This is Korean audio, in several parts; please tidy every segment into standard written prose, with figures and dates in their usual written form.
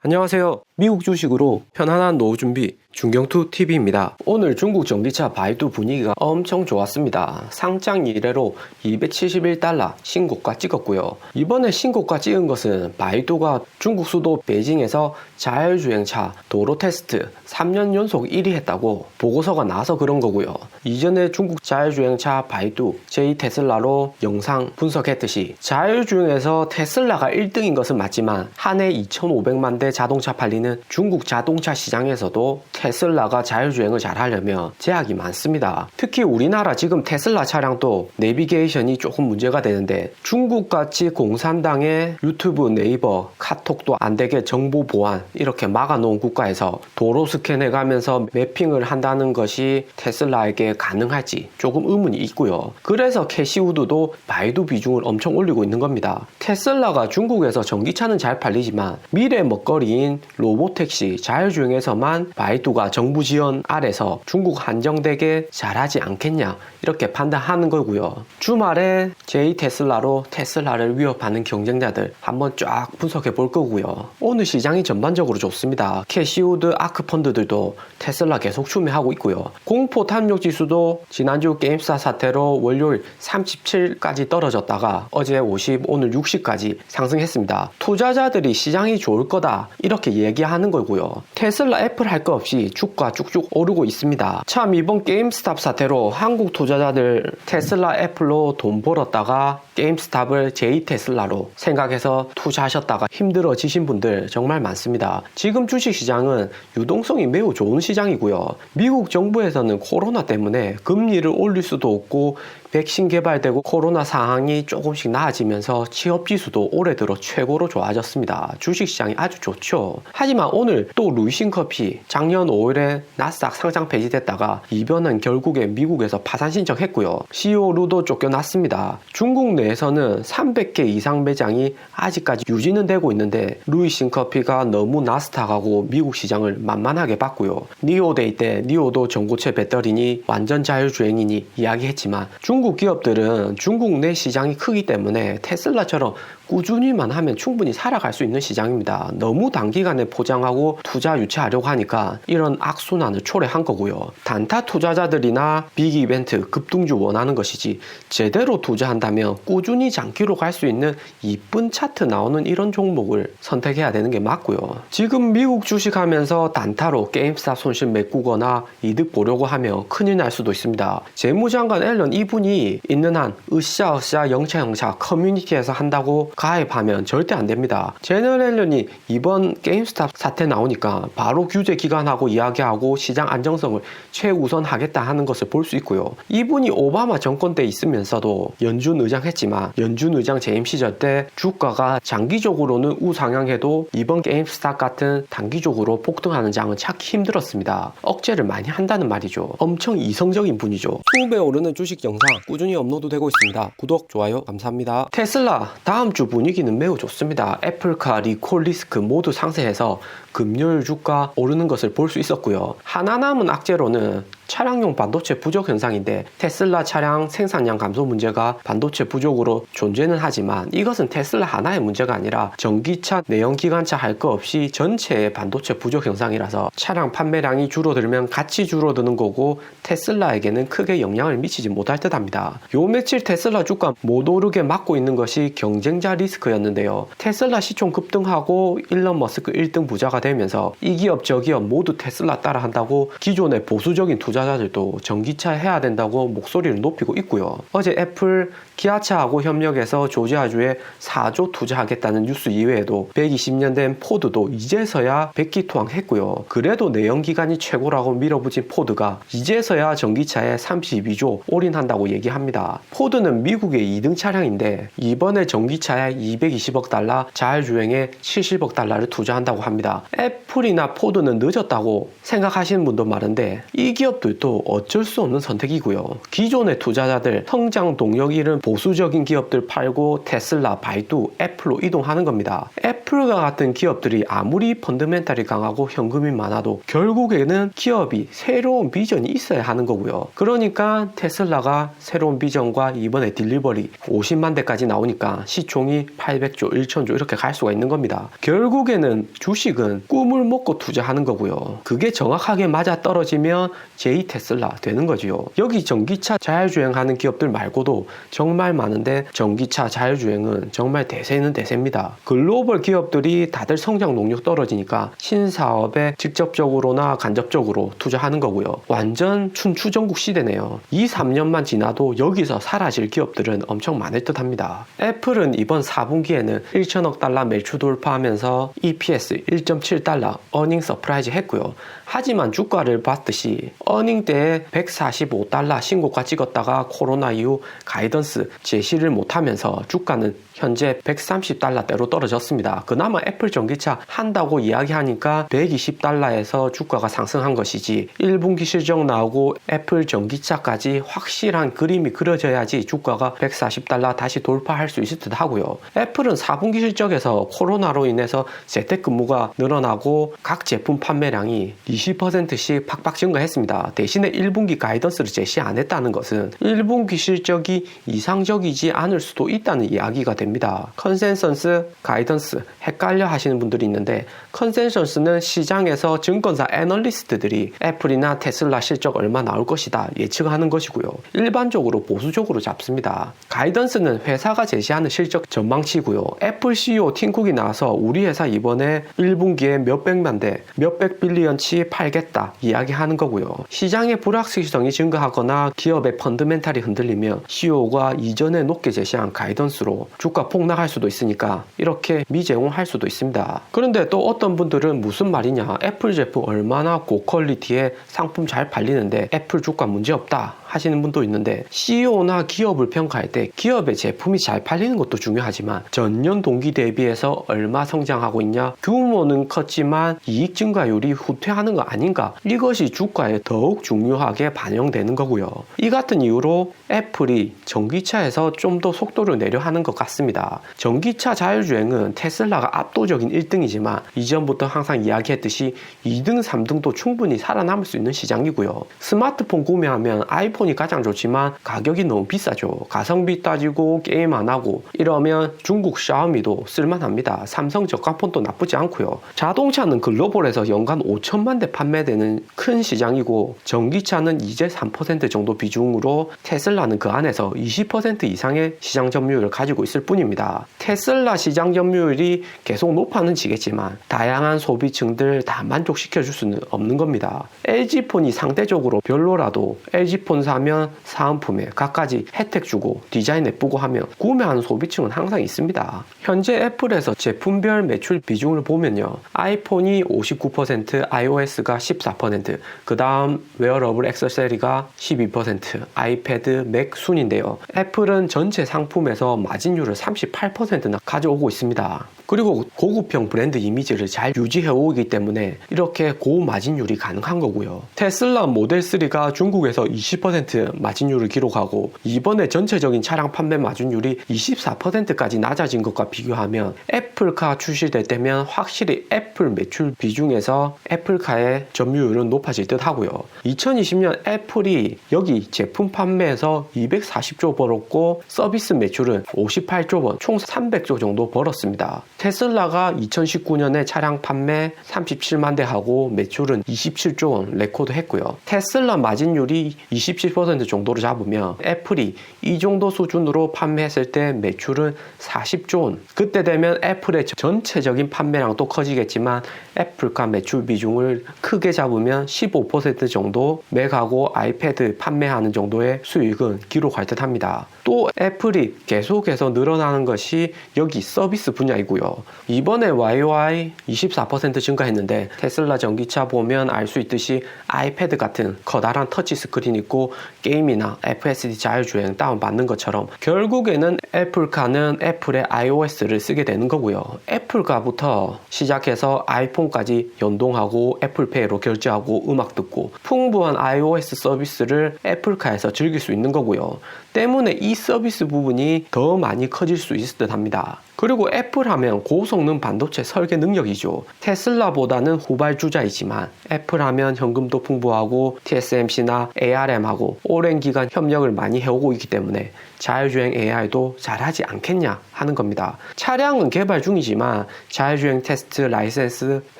안녕하세요. 미국 주식으로 편안한 노후 준비 중경투 TV입니다. 오늘 중국 전기차 바이두 분위기가 엄청 좋았습니다. 상장 이래로 271달러 신고가 찍었고요. 이번에 신고가 찍은 것은 바이두가 중국 수도 베이징에서 자율주행차 도로 테스트 3년 연속 1위 했다고 보고서가 나와서 그런 거고요. 이전에 중국 자율주행차 바이두 제2 테슬라로 영상 분석했듯이 자율주행에서 테슬라가 1등인 것은 맞지만 한 해 2,500만 대 자동차 팔리는 중국 자동차 시장에서도 테슬라가 자율주행을 잘 하려면 제약이 많습니다. 특히 우리나라 지금 테슬라 차량도 내비게이션이 조금 문제가 되는데 중국같이 공산당의 유튜브, 네이버, 카톡도 안되게 정보 보안 이렇게 막아놓은 국가에서 도로 스캔해가면서 매핑을 한다는 것이 테슬라에게 가능할지 조금 의문이 있고요. 그래서 캐시우드도 바이두 비중을 엄청 올리고 있는 겁니다. 테슬라가 중국에서 전기차는 잘 팔리지만 미래 먹거리인 로보택시, 자율주행에서만 바이두가 정부 지원 아래서 중국 한정되게 잘하지 않겠냐 이렇게 판단하는 거고요. 주말에 제2 테슬라로 테슬라를 위협하는 경쟁자들 한번 쫙 분석해 볼 거고요. 오늘 시장이 전반적으로 좋습니다. 캐시우드, 아크펀드들도 테슬라 계속 추매하고 있고요. 공포 탐욕 지수도 지난주 게임스타 사태로 월요일 37까지 떨어졌다가 어제 50, 오늘 60까지 상승했습니다. 투자자들이 시장이 좋을 거다 이렇게 얘기하는 거고요. 테슬라, 애플 할 거 없이 주가 쭉쭉 오르고 있습니다. 참 이번 게임스탑 사태로 한국 투자자들 테슬라, 애플로 돈 벌었다가 게임스탑을 제2 테슬라로 생각해서 투자하셨다가 힘들어지신 분들 정말 많습니다. 지금 주식시장은 유동성이 매우 좋은 시장이고요. 미국 정부에서는 코로나 때문에 금리를 올릴 수도 없고 백신 개발되고 코로나 상황이 조금씩 나아지면서 취업지수도 올해 들어 최고로 좋아졌습니다. 주식시장이 아주 좋죠. 하지만 오늘 또 루이싱커피 작년 5월에 나스닥 상장 폐지됐다가 이번엔 결국에 미국에서 파산 신청했고요. CEO로도 쫓겨났습니다. 중국 내에서는 300개 이상 매장이 아직까지 유지는 되고 있는데 루이싱커피가 너무 나스닥하고 미국 시장을 만만하게 봤고요. 니오데이 때 니오도 전고체 배터리니 완전 자율주행이니 이야기했지만 중국 기업들은 중국 내 시장이 크기 때문에 테슬라처럼 꾸준히만 하면 충분히 살아갈 수 있는 시장입니다. 너무 단기간에 포장하고 투자 유치하려고 하니까 이런 악순환을 초래한 거고요. 단타 투자자들이나 빅 이벤트, 급등주 원하는 것이지 제대로 투자한다면 꾸준히 장기로 갈 수 있는 이쁜 차트 나오는 이런 종목을 선택해야 되는 게 맞고요. 지금 미국 주식하면서 단타로 게임스탑 손실 메꾸거나 이득 보려고 하면 큰일 날 수도 있습니다. 재무장관 앨런 이분이 있는 한 으쌰으쌰 영차 커뮤니티에서 한다고 가입하면 절대 안 됩니다. 제너럴 앨런이 이번 게임스탑 사태 나오니까 바로 규제 기간하고 이야기하고 시장 안정성을 최우선 하겠다 하는 것을 볼 수 있고요. 이분이 오바마 정권 때 있으면서도 연준 의장 했지만 연준 의장 재임 시절 때 주가가 장기적으로는 우상향해도 이번 게임스탑 같은 단기적으로 폭등하는 장은 찾기 힘들었습니다. 억제를 많이 한다는 말이죠. 엄청 이성적인 분이죠. 20배 오르는 주식 영상 꾸준히 업로드되고 있습니다. 구독, 좋아요 감사합니다. 테슬라 다음 주 분위기는 매우 좋습니다. 애플카, 리콜 리스크 모두 상세해서 금요일 주가 오르는 것을 볼 수 있었고요. 하나 남은 악재로는 차량용 반도체 부족 현상인데 테슬라 차량 생산량 감소 문제가 반도체 부족으로 존재는 하지만 이것은 테슬라 하나의 문제가 아니라 전기차, 내연기관차 할 거 없이 전체의 반도체 부족 현상이라서 차량 판매량이 줄어들면 같이 줄어드는 거고 테슬라에게는 크게 영향을 미치지 못할 듯 합니다. 요 며칠 테슬라 주가 못 오르게 막고 있는 것이 경쟁자 리스크였는데요. 테슬라 시총 급등하고 일론 머스크 1등 부자가 되면서 이 기업 저 기업 모두 테슬라 따라 한다고 기존의 보수적인 투자자들도 전기차 해야 된다고 목소리를 높이고 있고요. 어제 애플, 기아차하고 협력해서 조지아주에 4조 투자하겠다는 뉴스 이외에도 120년 된 포드도 이제서야 백기토항했고요. 그래도 내연기관이 최고라고 밀어붙인 포드가 이제서야 전기차에 32조 올인한다고 얘기합니다. 포드는 미국의 2등 차량인데 이번에 전기차에 220억 달러, 자율주행에 70억 달러를 투자한다고 합니다. 애플이나 포드는 늦었다고 생각하시는 분도 많은데 이 기업들도 어쩔 수 없는 선택이고요. 기존의 투자자들 성장 동력 잃은 보수적인 기업들 팔고 테슬라, 바이두, 애플로 이동하는 겁니다. 애플과 같은 기업들이 아무리 펀더멘탈이 강하고 현금이 많아도 결국에는 기업이 새로운 비전이 있어야 하는 거고요. 그러니까 테슬라가 새로운 비전과 이번에 딜리버리 50만 대까지 나오니까 시총이 800조, 1000조 이렇게 갈 수가 있는 겁니다. 결국에는 주식은 꿈을 먹고 투자하는 거고요. 그게 정확하게 맞아 떨어지면 제2 테슬라 되는 거지요. 여기 전기차 자율주행하는 기업들 말고도 정말 많은데 전기차 자율주행은 정말 대세는 대세입니다. 글로벌 기업들이 다들 성장 동력 떨어지니까 신사업에 직접적으로나 간접적으로 투자하는 거고요. 완전 춘추전국 시대네요. 2-3년만 지나도 여기서 사라질 기업들은 엄청 많을 듯 합니다. 애플은 이번 4분기에는 1천억 달러 매출 돌파하면서 EPS 1.7달러 어닝 서프라이즈 했고요. 하지만 주가를 봤듯이 어닝 때에 145달러 신고가 찍었다가 코로나 이후 가이던스 제시를 못하면서 주가는 현재 130달러대로 떨어졌습니다. 그나마 애플 전기차 한다고 이야기하니까 120달러에서 주가가 상승한 것이지 1분기 실적 나오고 애플 전기차까지 확실한 그림이 그려져야지 주가가 140달러 다시 돌파할 수 있을 듯 하고요. 애플은 4분기 실적에서 코로나로 인해서 재택근무가 늘어나고 각 제품 판매량이 20%씩 팍팍 증가했습니다. 대신에 1분기 가이던스를 제시 안 했다는 것은 1분기 실적이 이상적이지 않을 수도 있다는 이야기가 됩니다. 컨센서스, 가이던스 헷갈려 하시는 분들이 있는데 컨센서스는 시장에서 증권사 애널리스트들이 애플이나 테슬라 실적 얼마 나올 것이다 예측하는 것이고요. 일반적으로 보수적으로 잡습니다. 가이던스는 회사가 제시하는 실적 전망치고요. 애플 CEO 팀 쿡이 나와서 우리 회사 이번에 1분기에 몇백만 대, 몇백 빌리언치 팔겠다 이야기하는 거고요. 시장의 불확실성이 증가하거나 기업의 펀더멘탈이 흔들리면 CEO가 이전에 높게 제시한 가이던스로 주가 폭락할 수도 있으니까 이렇게 미제공할 수도 있습니다. 그런데 또 어떤 분들은 무슨 말이냐, 애플 제품 얼마나 고퀄리티에 상품 잘 팔리는데 애플 주가 문제없다 하시는 분도 있는데 CEO나 기업을 평가할 때 기업의 제품이 잘 팔리는 것도 중요하지만 전년 동기 대비해서 얼마 성장하고 있냐, 규모는 컸지만 이익 증가율이 후퇴하는 거 아닌가, 이것이 주가에 더욱 중요하게 반영되는 거고요. 이 같은 이유로 애플이 전기차에서 좀 더 속도를 내려 하는 것 같습니다. 전기차 자율주행은 테슬라가 압도적인 1등이지만 이전부터 항상 이야기했듯이 2등, 3등도 충분히 살아남을 수 있는 시장이고요. 스마트폰 구매하면 아이폰이 가장 좋지만 가격이 너무 비싸죠. 가성비 따지고 게임 안 하고 이러면 중국 샤오미도 쓸만합니다. 삼성 저가폰도 나쁘지 않고요. 자동차는 글로벌에서 연간 5천만 대 판매되는 큰 시장이고 전기차는 이제 3% 정도 비중으로 테슬라는 그 안에서 20% 이상의 시장 점유율을 가지고 있을 뿐입니다. 테슬라 시장 점유율이 계속 높아는 지겠지만 다양한 소비층들 다 만족시켜줄 수는 없는 겁니다. LG폰이 상대적으로 별로라도 LG폰 사면 사은품에 갖가지 혜택 주고 디자인 예쁘고 하면 구매하는 소비층은 항상 있습니다. 현재 애플에서 제품별 매출 비중을 보면요, 아이폰이 59%, iOS가 14%, 그 다음 웨어러블 액세서리가 12%, 아이패드, 맥 순인데요. 애플은 전체 상품에서 마진율을 38%나 가져오고 있습니다. 그리고 고급형 브랜드 이미지를 잘 유지해 오기 때문에 이렇게 고마진율이 가능한 거고요. 테슬라 모델 3가 중국에서 20% 마진율을 기록하고 이번에 전체적인 차량 판매 마진율이 24%까지 낮아진 것과 비교하면 애플카 출시될 때면 확실히 애플 매출 비중에서 애플카의 점유율은 높아질 듯 하고요. 2020년 애플이 여기 제품 판매에서 240조 벌었고 서비스 매출은 58조 원, 총 300조 정도 벌었습니다. 테슬라가 2019년에 차량 판매 37만 대 하고 매출은 27조 원 레코드 했고요. 테슬라 마진율이 27% 정도로 잡으면 애플이 이 정도 수준으로 판매했을 때 매출은 40조 원. 그때 되면 애플의 전체적인 판매량도 커지겠지만 애플카 매출 비중을 크게 잡으면 15% 정도 맥하고 아이패드 판매하는 정도의 수익은 기록할 듯 합니다. 또 애플이 계속해서 늘어나는 것이 여기 서비스 분야이고요. 이번에 YoY 24% 증가했는데 테슬라 전기차 보면 알 수 있듯이 아이패드 같은 커다란 터치 스크린 있고 게임이나 FSD 자율주행 다운받는 것처럼 결국에는 애플카는 애플의 iOS를 쓰게 되는 거고요. 애플카부터 시작해서 아이폰까지 연동하고 애플페이로 결제하고 음악 듣고 풍부한 iOS 서비스를 애플카에서 즐길 수 있는 거고요. 때문에 이 서비스 부분이 더 많이 커질 수 있을 듯 합니다. 그리고 애플 하면 고성능 반도체 설계 능력이죠. 테슬라보다는 후발주자이지만 애플 하면 현금도 풍부하고 TSMC나 ARM하고 오랜 기간 협력을 많이 해오고 있기 때문에 자율주행 AI도 잘하지 않겠냐 하는 겁니다. 차량은 개발 중이지만 자율주행 테스트 라이센스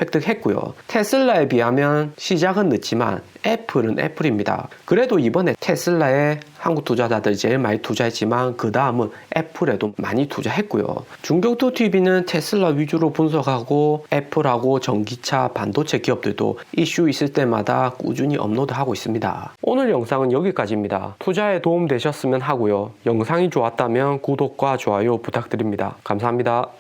획득했고요. 테슬라에 비하면 시작은 늦지만 애플은 애플입니다. 그래도 이번에 테슬라에 한국 투자자들이 제일 많이 투자했지만 그 다음은 애플에도 많이 투자했고요. 중경투 TV는 테슬라 위주로 분석하고 애플하고 전기차 반도체 기업들도 이슈 있을 때마다 꾸준히 업로드하고 있습니다. 오늘 영상은 여기까지입니다. 투자에 도움 되셨으면 하고요. 영상이 좋았다면 구독과 좋아요 부탁드립니다. 감사합니다.